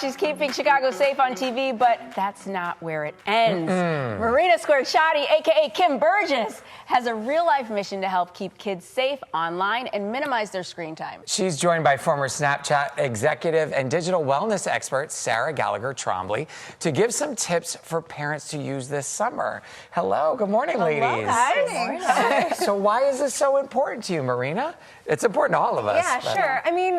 she's keeping Chicago safe on TV, but that's not where it ends. Marina Squerciati, a.k.a. Kim Burgess, has a real-life mission to help keep kids safe online and minimize their screen time. She's joined by former Snapchat executive and digital wellness expert Sarah Gallagher Trombley to give some tips for parents to use this summer. Hello, good morning, ladies. Hi. So why is this so important to you, Marina? It's important to all of us. Yeah, sure. I mean,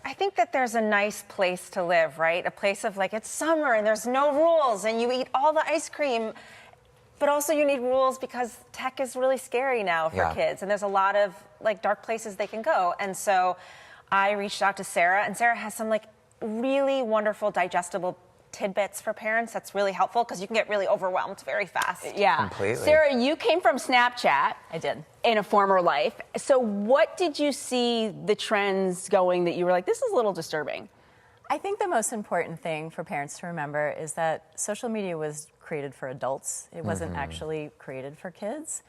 I think that there's a nice place to live, right? A place of like, it's summer and there's no rules and you eat all the ice cream, but also you need rules because tech is really scary now for kids. And there's a lot of like dark places they can go. And so I reached out to Sarah, and Sarah has some like really wonderful digestible tidbits for parents that's really helpful because you can get really overwhelmed very fast. Yeah. Completely. Sarah, you came from Snapchat. I did. In a former life. So what did you see the trends going that you were like, this is a little disturbing? I think the most important thing for parents to remember is that social media was created for adults. It wasn't actually created for kids.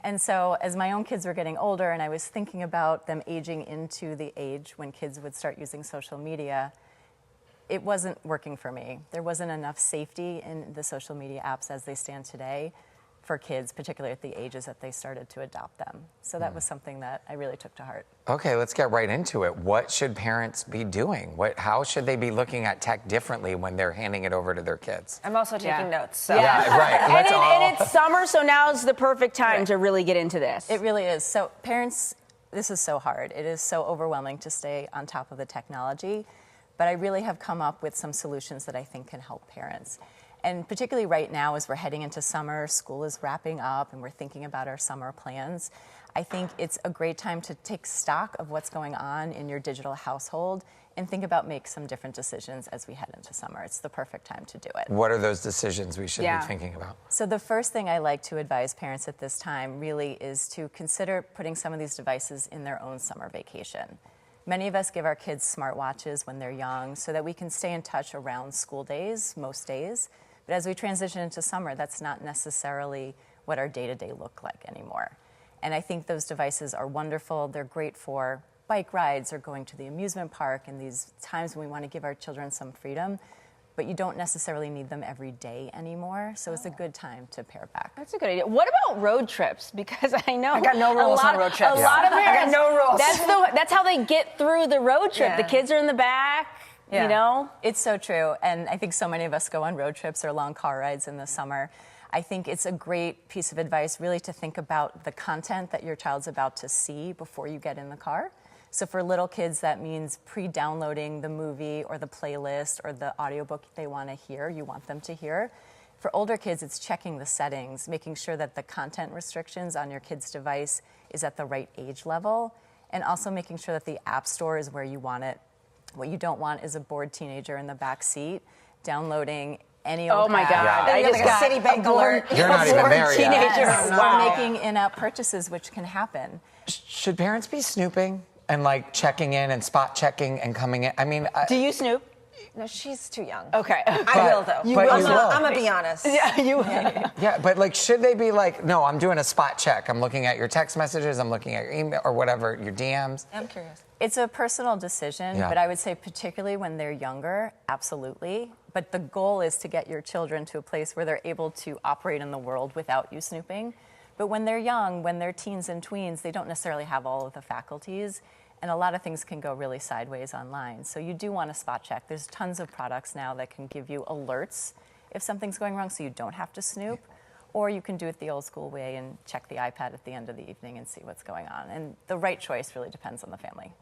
And so as my own kids were getting older and I was thinking about them aging into the age when kids would start using social media, it wasn't working for me. There wasn't enough safety in the social media apps as they stand today for kids, particularly at the ages that they started to adopt them. So that was something that I really took to heart. Okay, let's get right into it. What should parents be doing? How should they be looking at tech differently when they're handing it over to their kids? I'm also taking notes. So. Yeah, right. And it's summer, so now's the perfect time to really get into this. It really is. So parents, this is so hard. It is so overwhelming to stay on top of the technology. But I really have come up with some solutions that I think can help parents. And particularly right now, as we're heading into summer, school is wrapping up, and we're thinking about our summer plans, I think it's a great time to take stock of what's going on in your digital household and think about make some different decisions as we head into summer. It's the perfect time to do it. What are those decisions we should be thinking about? So the first thing I like to advise parents at this time really is to consider putting some of these devices in their own summer vacation. Many of us give our kids smartwatches when they're young so that we can stay in touch around school days, most days. But as we transition into summer, that's not necessarily what our day-to-day look like anymore. And I think those devices are wonderful. They're great for bike rides or going to the amusement park and these times when we want to give our children some freedom. But you don't necessarily need them every day anymore, so it's a good time to pare back. That's a good idea. What about road trips? Because I know I got no rules on road trips. A lot of parents, I got no rules. That's how they get through the road trip. Yeah. The kids are in the back, you know? It's so true, and I think so many of us go on road trips or long car rides in the summer. I think it's a great piece of advice really to think about the content that your child's about to see before you get in the car. So for little kids, that means pre-downloading the movie or the playlist or the audiobook they want to hear, you want them to hear. For older kids, it's checking the settings, making sure that the content restrictions on your kid's device is at the right age level, and also making sure that the app store is where you want it. What you don't want is a bored teenager in the back seat downloading any old Oh my app. God! I just got Citibank alert. You're not even there yet. Teenager. Or making in-app purchases, which can happen. Should parents be snooping and like checking in and spot checking and coming in? I mean, Do you snoop? No, she's too young. Okay. I will, though. I'm going to be honest. Yeah, you will. yeah, but like, should they be like, no, I'm doing a spot check. I'm looking at your text messages. I'm looking at your email or whatever, your DMs. I'm curious. It's a personal decision, but I would say particularly when they're younger, absolutely. But the goal is to get your children to a place where they're able to operate in the world without you snooping. But when they're young, when they're teens and tweens, they don't necessarily have all of the faculties. And a lot of things can go really sideways online. So you do want to spot check. There's tons of products now that can give you alerts if something's going wrong so you don't have to snoop. Or you can do it the old school way and check the iPad at the end of the evening and see what's going on. And the right choice really depends on the family.